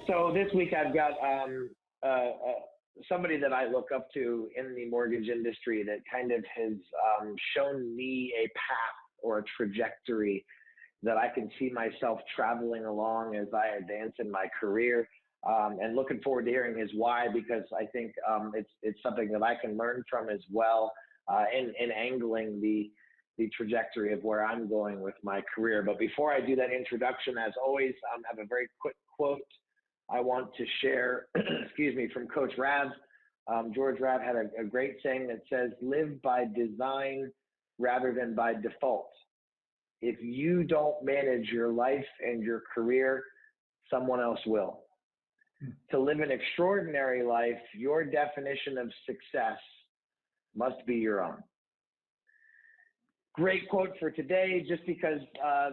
So this week I've got somebody that I look up to in the mortgage industry that kind of has shown me a path or a trajectory that I can see myself traveling along as I advance in my career. And looking forward to hearing his why, because I think it's something that I can learn from as well in angling the trajectory of where I'm going with my career. But before I do that introduction, as always, I have a very quick quote I want to share, excuse me, from Coach Rav. George Rav had a great saying that says, live by design rather than by default. If you don't manage your life and your career, someone else will. To live an extraordinary life, your definition of success must be your own. Great quote for today, just because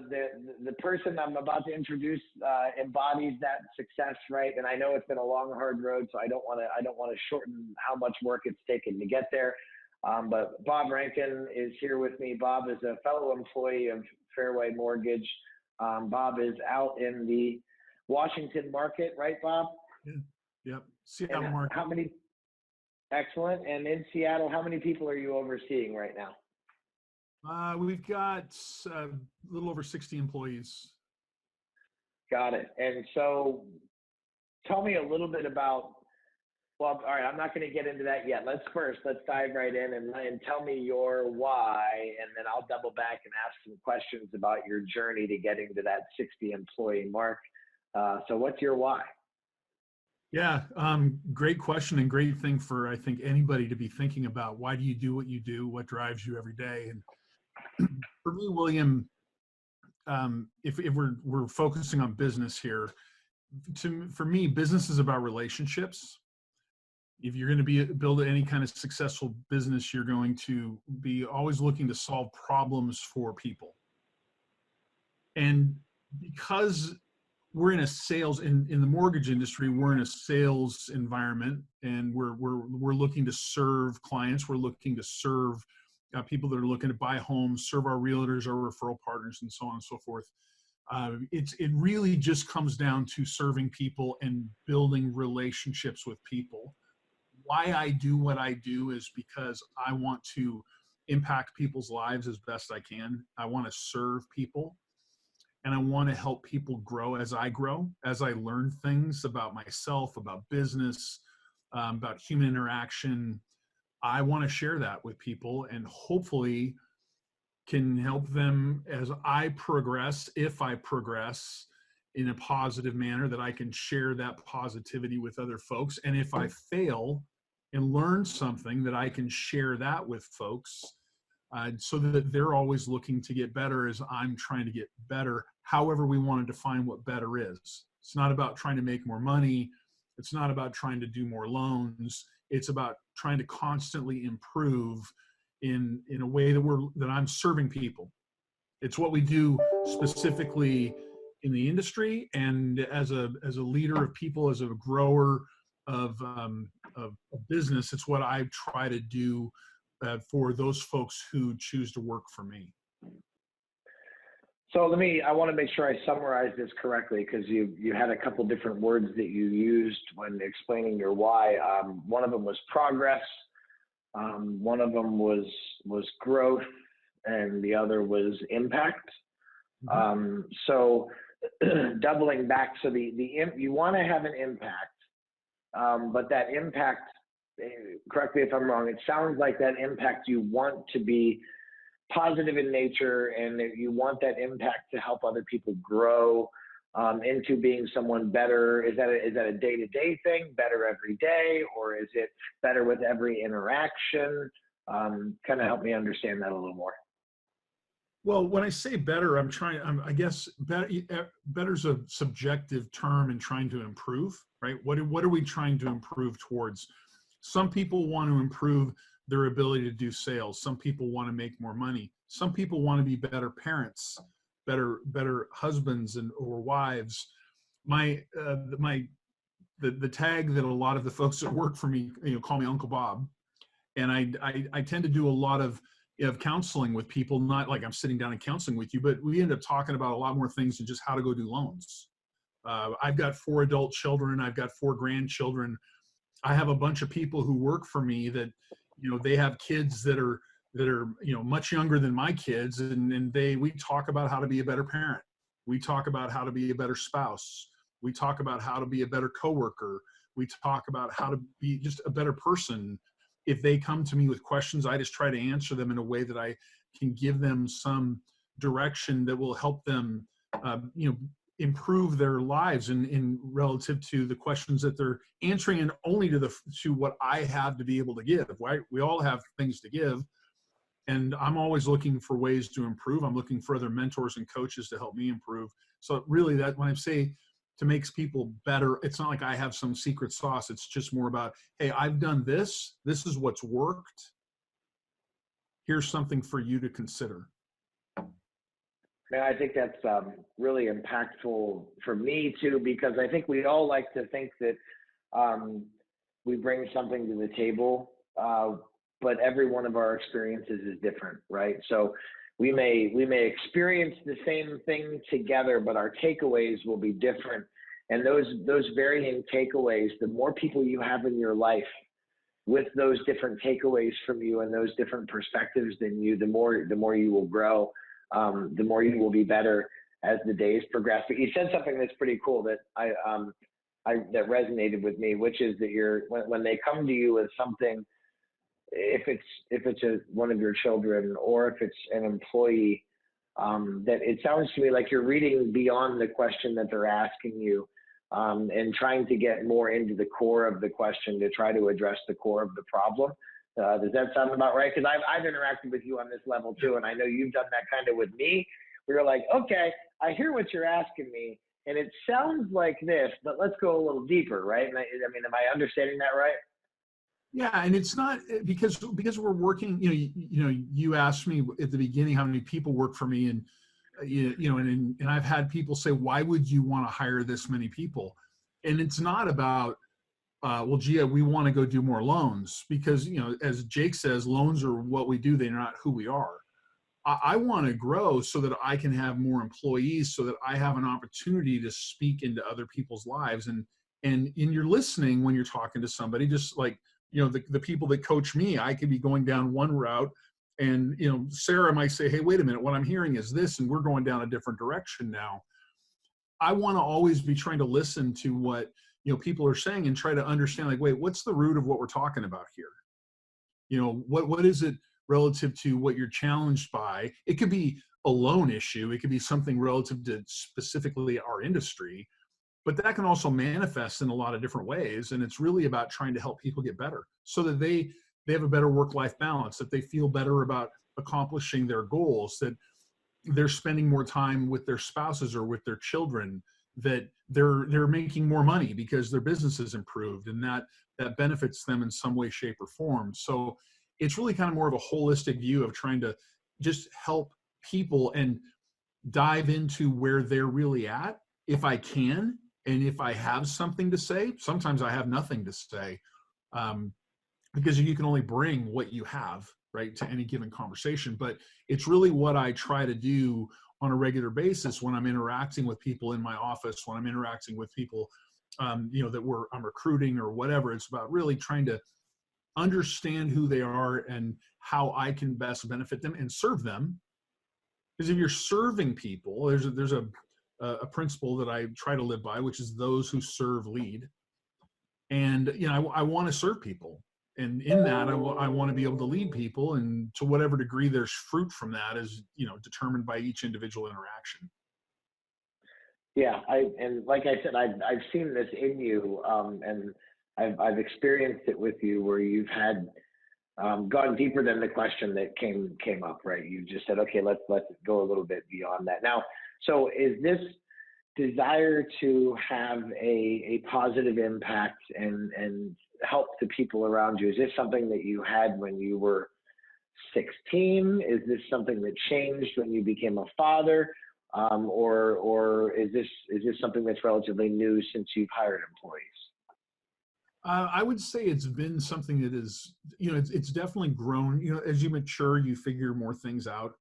the person I'm about to introduce embodies that success, right? And I know it's been a long, hard road, so I don't want to shorten how much work it's taken to get there. But Bob Rankin is here with me. Bob is a fellow employee of Fairway Mortgage. Bob is out in the Washington market, right, Bob? Yeah. Yep. Seattle market. How many? Excellent. And in Seattle, how many people are you overseeing right now? We've got a little over 60 employees. Got it. And so tell me a little bit about, well, all right, I'm not going to get into that yet. Let's dive right in and tell me your why, and then I'll double back and ask some questions about your journey to getting to that 60 employee mark. So what's your why? Yeah, great question and great thing for, I think, anybody to be thinking about. Why do you do what you do? What drives you every day? And for me, William, if we're focusing on business here, for me, business is about relationships. If you're going to build any kind of successful business, you're going to be always looking to solve problems for people. And because we're in a sales in the mortgage industry, we're in a sales environment, and we're looking to serve clients. We're looking to serve people that are looking to buy homes, serve our realtors, our referral partners, and so on and so forth. It really just comes down to serving people and building relationships with people. Why I do what I do is because I want to impact people's lives as best I can. I want to serve people. And I want to help people grow as I grow, as I learn things about myself, about business, about human interaction. I want to share that with people and hopefully can help them as I progress, if I progress in a positive manner, that I can share that positivity with other folks. And if I fail and learn something, that I can share that with folks. So that they're always looking to get better as I'm trying to get better, however we want to define what better is. It's not about trying to make more money. It's not about trying to do more loans. It's about trying to constantly improve in a way that I'm serving people. It's what we do specifically in the industry, and as a leader of people, as a grower of business, it's what I try to do for those folks who choose to work for me. So I want to make sure I summarize this correctly, because you had a couple different words that you used when explaining your why. One of them was progress. One of them was growth, and the other was impact. Mm-hmm. So doubling back, so you want to have an impact, but that impact, correct me if I'm wrong, it sounds like that impact you want to be positive in nature, and that you want that impact to help other people grow into being someone better. Is that a day-to-day thing, better every day, or is it better with every interaction? Kind of help me understand that a little more. Well, when I say better, I guess better's a subjective term in trying to improve, right? What are we trying to improve towards? Some people want to improve their ability to do sales. Some people want to make more money. Some people want to be better parents, better husbands or wives. The tag that a lot of the folks that work for me, call me Uncle Bob, and I tend to do a lot of counseling with people. Not like I'm sitting down and counseling with you, but we end up talking about a lot more things than just how to go do loans. I've got 4 adult children. I've got 4 grandchildren. I have a bunch of people who work for me that, they have kids that are much younger than my kids, and we talk about how to be a better parent. We talk about how to be a better spouse. We talk about how to be a better coworker. We talk about how to be just a better person. If they come to me with questions, I just try to answer them in a way that I can give them some direction that will help them, improve their lives in relative to the questions that they're answering, and only to what I have to be able to give. Right? We all have things to give, and I'm always looking for ways to improve. I'm looking for other mentors and coaches to help me improve. So really, that when I say to make people better, it's not like I have some secret sauce. It's just more about, hey, I've done this. This is what's worked. Here's something for you to consider. Man, I think that's really impactful for me too, because I think we all like to think that we bring something to the table, but every one of our experiences is different, right? So we may experience the same thing together, but our takeaways will be different. And those varying takeaways, the more people you have in your life with those different takeaways from you and those different perspectives than you, the more you will grow. The more you will be better as the days progress. But you said something that's pretty cool that that resonated with me, which is that when they come to you with something, if it's one of your children or if it's an employee, that it sounds to me like you're reading beyond the question that they're asking you, and trying to get more into the core of the question to try to address the core of the problem. Does that sound about right? Because I've interacted with you on this level too, and I know you've done that kind of with me. We were like, okay, I hear what you're asking me, and it sounds like this, but let's go a little deeper, right? And I mean, am I understanding that right? Yeah, and it's not because we're working. You asked me at the beginning how many people work for me, and and I've had people say, why would you want to hire this many people? And it's not about well, gee, we want to go do more loans, because, as Jake says, loans are what we do. They're not who we are. I want to grow so that I can have more employees, so that I have an opportunity to speak into other people's lives. And in your listening, when you're talking to somebody, just like, the people that coach me, I could be going down one route, and, Sarah might say, hey, wait a minute, what I'm hearing is this, and we're going down a different direction now. I want to always be trying to listen to what people are saying and try to understand, like, wait, what's the root of what we're talking about here? What is it relative to what you're challenged by? It could be a loan issue. It could be something relative to specifically our industry, but that can also manifest in a lot of different ways. And it's really about trying to help people get better so that they have a better work-life balance, that they feel better about accomplishing their goals, that they're spending more time with their spouses or with their children, that they're making more money because their business has improved, and that benefits them in some way, shape, or form. So it's really kind of more of a holistic view of trying to just help people and dive into where they're really at, if I can, and if I have something to say. Sometimes I have nothing to say, because you can only bring what you have, right, to any given conversation. But it's really what I try to do on a regular basis when I'm interacting with people in my office, when I'm interacting with people, that I'm recruiting or whatever. It's about really trying to understand who they are and how I can best benefit them and serve them. Because if you're serving people, there's a principle that I try to live by, which is those who serve lead. And I want to serve people. And in that, I want to be able to lead people, and to whatever degree there's fruit from that is, determined by each individual interaction. Yeah, and like I said, I've seen this in you, and I've experienced it with you, where you've had gone deeper than the question that came up, right? You just said, okay, let's go a little bit beyond that. Now, so is this desire to have a positive impact and help the people around you, is this something that you had when you were 16? Is this something that changed when you became a father? Or is this something that's relatively new since you've hired employees? I would say it's been something that is, it's definitely grown. As you mature, you figure more things out.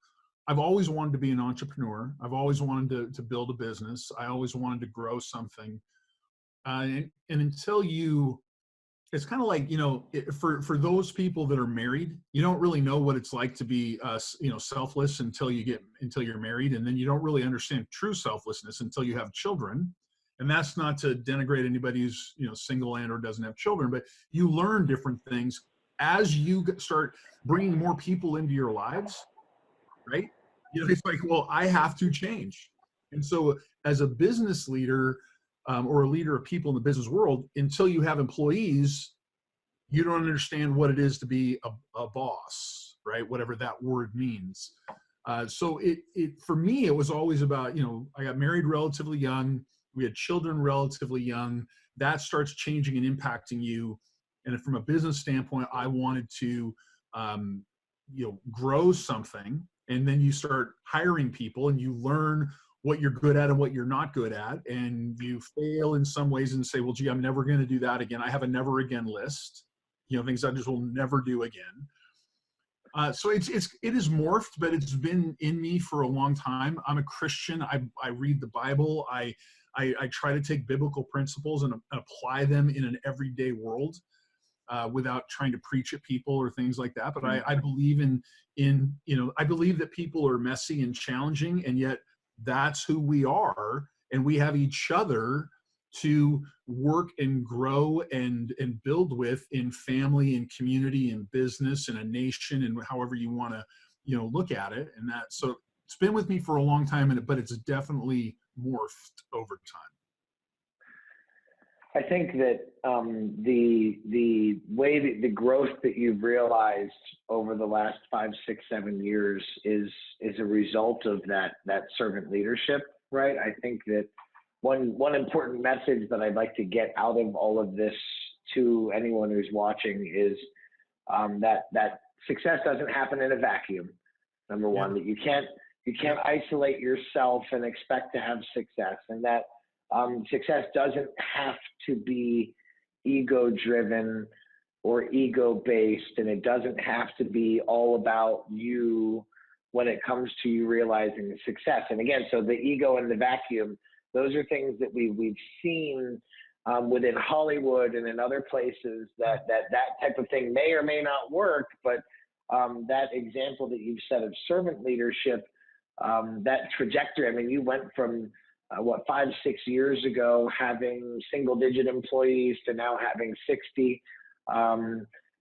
I've always wanted to be an entrepreneur. I've always wanted to build a business. I always wanted to grow something. And until you, it's kind of like, for those people that are married, you don't really know what it's like to be, selfless until you're married. And then you don't really understand true selflessness until you have children. And that's not to denigrate anybody who's, single and or doesn't have children, but you learn different things as you start bringing more people into your lives, right? It's like, well, I have to change. And so as a business leader, or a leader of people in the business world, until you have employees, you don't understand what it is to be a boss, right? Whatever that word means. So for me, it was always about, I got married relatively young. We had children relatively young. That starts changing and impacting you. And from a business standpoint, I wanted to, grow something. And then you start hiring people and you learn what you're good at and what you're not good at. And you fail in some ways and say, well, gee, I'm never going to do that again. I have a never again list, things I just will never do again. So it is morphed, but it's been in me for a long time. I'm a Christian. I read the Bible. I try to take biblical principles and apply them in an everyday world, without trying to preach at people or things like that. But I believe I believe that people are messy and challenging, and yet that's who we are. And we have each other to work and grow and build with in family and community and business and a nation, and however you want to, look at it. And so it's been with me for a long time, but it's definitely morphed over time. I think that the way that the growth that you've realized over the last 5, 6, 7 years is a result of that servant leadership, right? I think that one important message that I'd like to get out of all of this to anyone who's watching is that success doesn't happen in a vacuum. Number one, that you can't isolate yourself and expect to have success, and that success doesn't have to be ego-driven or ego-based, and it doesn't have to be all about you when it comes to you realizing success. And again, so the ego and the vacuum, those are things that we've seen within Hollywood and in other places that type of thing may or may not work, but that example that you've set of servant leadership, that trajectory, I mean, you went from 5, 6 years ago having single-digit employees to now having 60.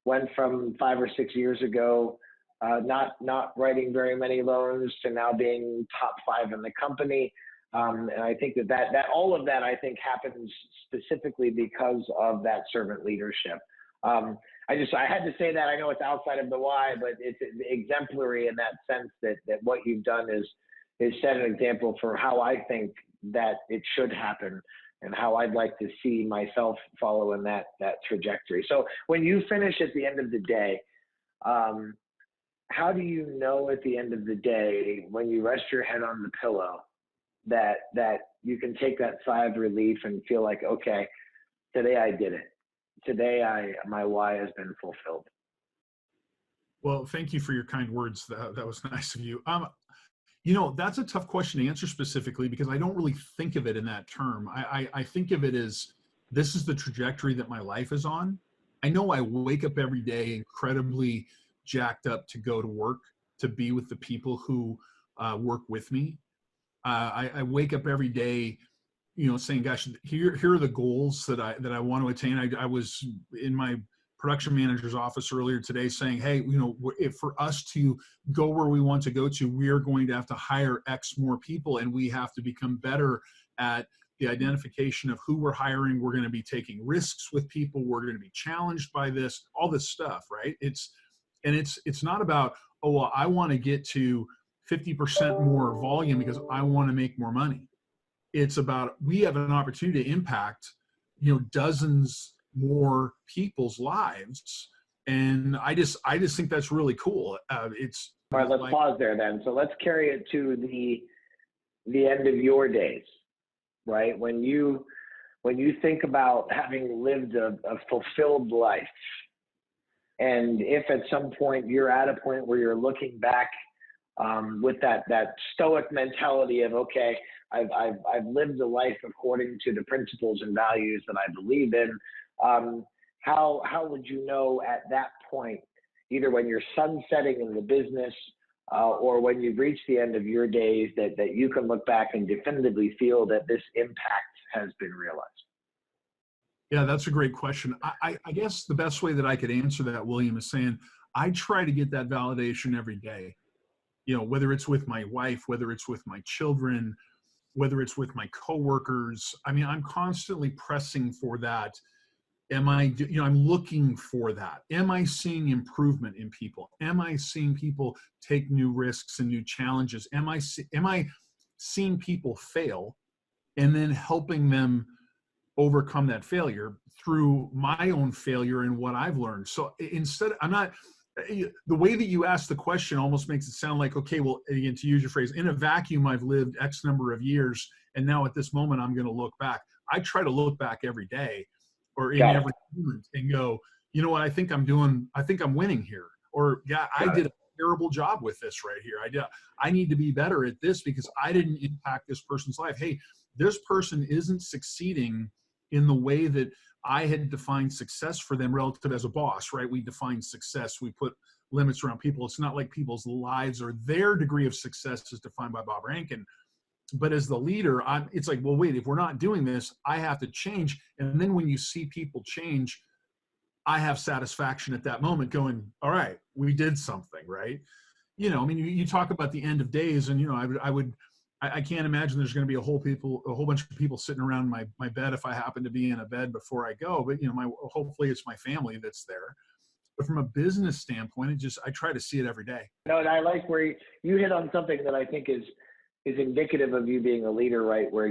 Went from 5 or 6 years ago not writing very many loans to now being top 5 in the company. And I think that all of that, I think, happens specifically because of that servant leadership. I had to say that. I know it's outside of the why, but it's exemplary in that sense that what you've done is set an example for how I think that it should happen and how I'd like to see myself follow in that trajectory. So when you finish at the end of the day, how do you know at the end of the day, when you rest your head on the pillow, that you can take that sigh of relief and feel like, okay, today I did it. Today my why has been fulfilled. Well, thank you for your kind words. That was nice of you. That's a tough question to answer specifically because I don't really think of it in that term. I think of it as this is the trajectory that my life is on. I know I wake up every day incredibly jacked up to go to work, to be with the people who work with me. I wake up every day, saying, gosh, here are the goals that I want to attain. I was in my production manager's office earlier today saying, hey, if for us to go where we want to go to, we are going to have to hire X more people, and we have to become better at the identification of who we're hiring. We're going to be taking risks with people. We're going to be challenged by this, all this stuff, right? It's not about, oh, well, I want to get to 50% more volume because I want to make more money. It's about, we have an opportunity to impact, dozens more people's lives. And I just think that's really cool. All right, let's pause there then. So let's carry it to the end of your days, right? When you think about having lived a fulfilled life, and if at some point you're at a point where you're looking back with that stoic mentality of, okay, I've lived a life according to the principles and values that I believe in. How would you know at that point, either when you're sunsetting in the business or when you've reached the end of your days, that you can look back and definitively feel that this impact has been realized? Yeah, that's a great question. I guess the best way that I could answer that, William, is saying I try to get that validation every day. You know, whether it's with my wife, whether it's with my children, whether it's with my coworkers. I mean, I'm constantly pressing for that. I'm looking for that. Am I seeing improvement in people? Am I seeing people take new risks and new challenges? Am I seeing people fail and then helping them overcome that failure through my own failure and what I've learned? So instead, the way that you ask the question almost makes it sound like, okay, well, again, to use your phrase, in a vacuum, I've lived X number of years, and now at this moment, I'm going to look back. I try to look back every day or in Got it. every moment and go, you know what, I think I'm winning here. Or, yeah, I Got did it. a terrible job with this right here. I need to be better at this because I didn't impact this person's life. Hey, this person isn't succeeding in the way that I had defined success for them relative as a boss, right? We define success. We put limits around people. It's not like people's lives or their degree of success is defined by Bob Rankin. But as the leader, it's like, well, wait, if we're not doing this, I have to change. And then when you see people change, I have satisfaction at that moment going, all right, we did something, right? You know, I mean, you talk about the end of days, and, you know, I can't imagine there's going to be a whole bunch of people sitting around my bed if I happen to be in a bed before I go. But, you know, hopefully it's my family that's there. But from a business standpoint, I try to see it every day. No, and I like where you hit on something that I think is indicative of you being a leader, right? Where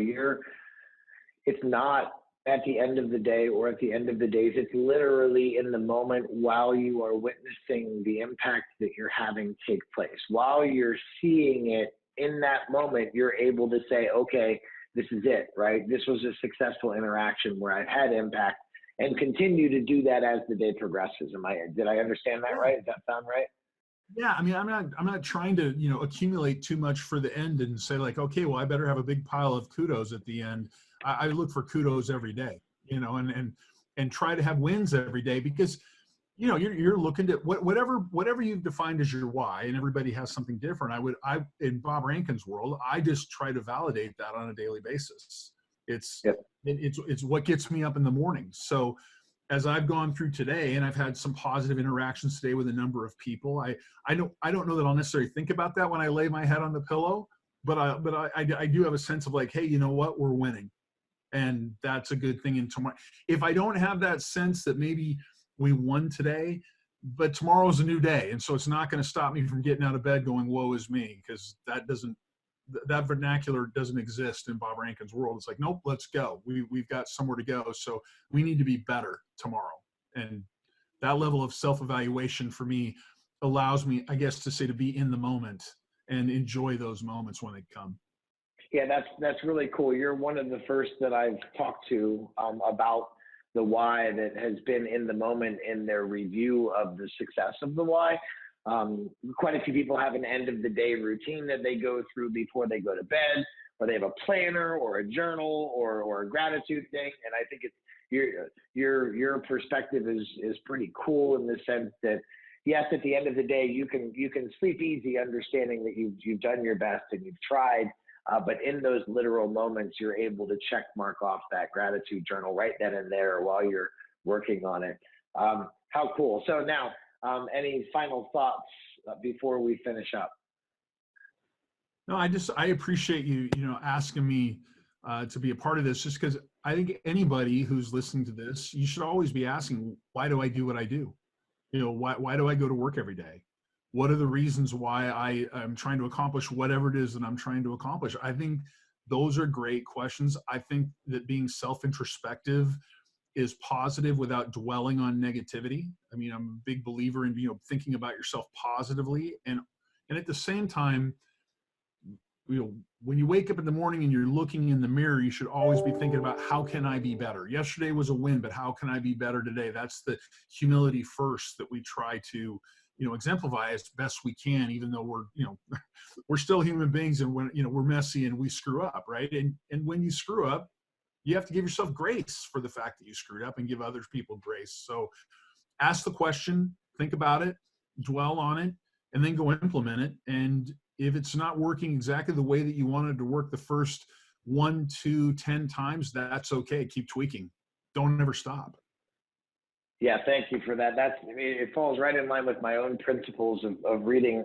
it's not at the end of the day or at the end of the days. It's literally in the moment while you are witnessing the impact that you're having take place. While you're seeing it in that moment, you're able to say, okay, this is it, right? This was a successful interaction where I've had impact, and continue to do that as the day progresses. Did I understand that right? Does that sound right? Yeah, I mean, I'm not trying to, you know, accumulate too much for the end and say like, okay, well, I better have a big pile of kudos at the end. I look for kudos every day, you know, and try to have wins every day because, you know, you're looking at whatever you've defined as your why, and everybody has something different. In Bob Rankin's world, I just try to validate that on a daily basis. It's Yep. it's what gets me up in the morning. So as I've gone through today, and I've had some positive interactions today with a number of people, I don't know that I'll necessarily think about that when I lay my head on the pillow, but I do have a sense of like, hey, you know what, we're winning, and that's a good thing. And tomorrow, if I don't have that sense that maybe we won today, but tomorrow's a new day, and so it's not going to stop me from getting out of bed going, woe is me, because that vernacular doesn't exist in Bob Rankin's world. It's like, nope, let's go. We've got somewhere to go. So we need to be better tomorrow. And that level of self-evaluation for me allows me, I guess, to say, to be in the moment and enjoy those moments when they come. Yeah, that's really cool. You're one of the first that I've talked to about the why that has been in the moment in their review of the success of the why. Quite a few people have an end of the day routine that they go through before they go to bed, or they have a planner or a journal or a gratitude thing. And I think your perspective is pretty cool in the sense that, yes, at the end of the day, you can sleep easy understanding that you've done your best and you've tried. But in those literal moments, you're able to check mark off that gratitude journal right then and there while you're working on it. How cool. So now, any final thoughts before we finish up? No, I appreciate you asking me to be a part of this, just because I think anybody who's listening to this, you should always be asking, why do I do what I do? You know, why do I go to work every day? What are the reasons why I am trying to accomplish whatever it is that I'm trying to accomplish? I think those are great questions. I think that being self-introspective is positive without dwelling on negativity. I mean, I'm a big believer in, thinking about yourself positively, and at the same time, when you wake up in the morning and you're looking in the mirror, you should always be thinking about, how can I be better? Yesterday was a win, but how can I be better today? That's the humility first that we try to exemplify as best we can, even though we're, we're still human beings, and when, we're messy and we screw up, right? And when you screw up, you have to give yourself grace for the fact that you screwed up and give other people grace. So ask the question, think about it, dwell on it, and then go implement it. And if it's not working exactly the way that you wanted to work the first 1, 2, 10 times, that's okay. Keep tweaking. Don't ever stop. Yeah, thank you for that. It falls right in line with my own principles of reading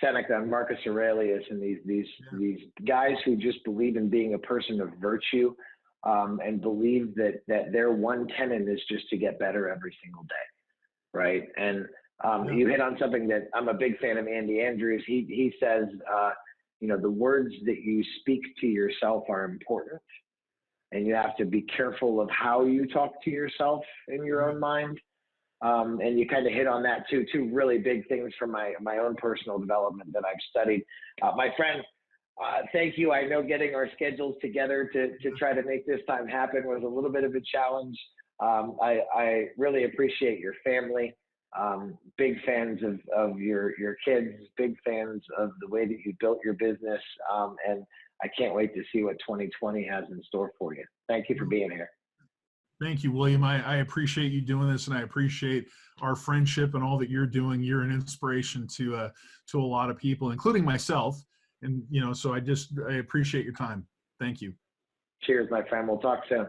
Seneca and Marcus Aurelius, and these guys who just believe in being a person of virtue, and believe that their one tenet is just to get better every single day, right? And you hit on something that I'm a big fan of. Andy Andrews. He says, the words that you speak to yourself are important, and you have to be careful of how you talk to yourself in your own mind. And you kind of hit on that too. Two really big things from my own personal development that I've studied. My friend, thank you. I know getting our schedules together to try to make this time happen was a little bit of a challenge. I really appreciate your family. Big fans of your kids, big fans of the way that you built your business. And I can't wait to see what 2020 has in store for you. Thank you for being here. Thank you, William. I appreciate you doing this, and I appreciate our friendship and all that you're doing. You're an inspiration to a lot of people, including myself. And, so I appreciate your time. Thank you. Cheers, my friend. We'll talk soon.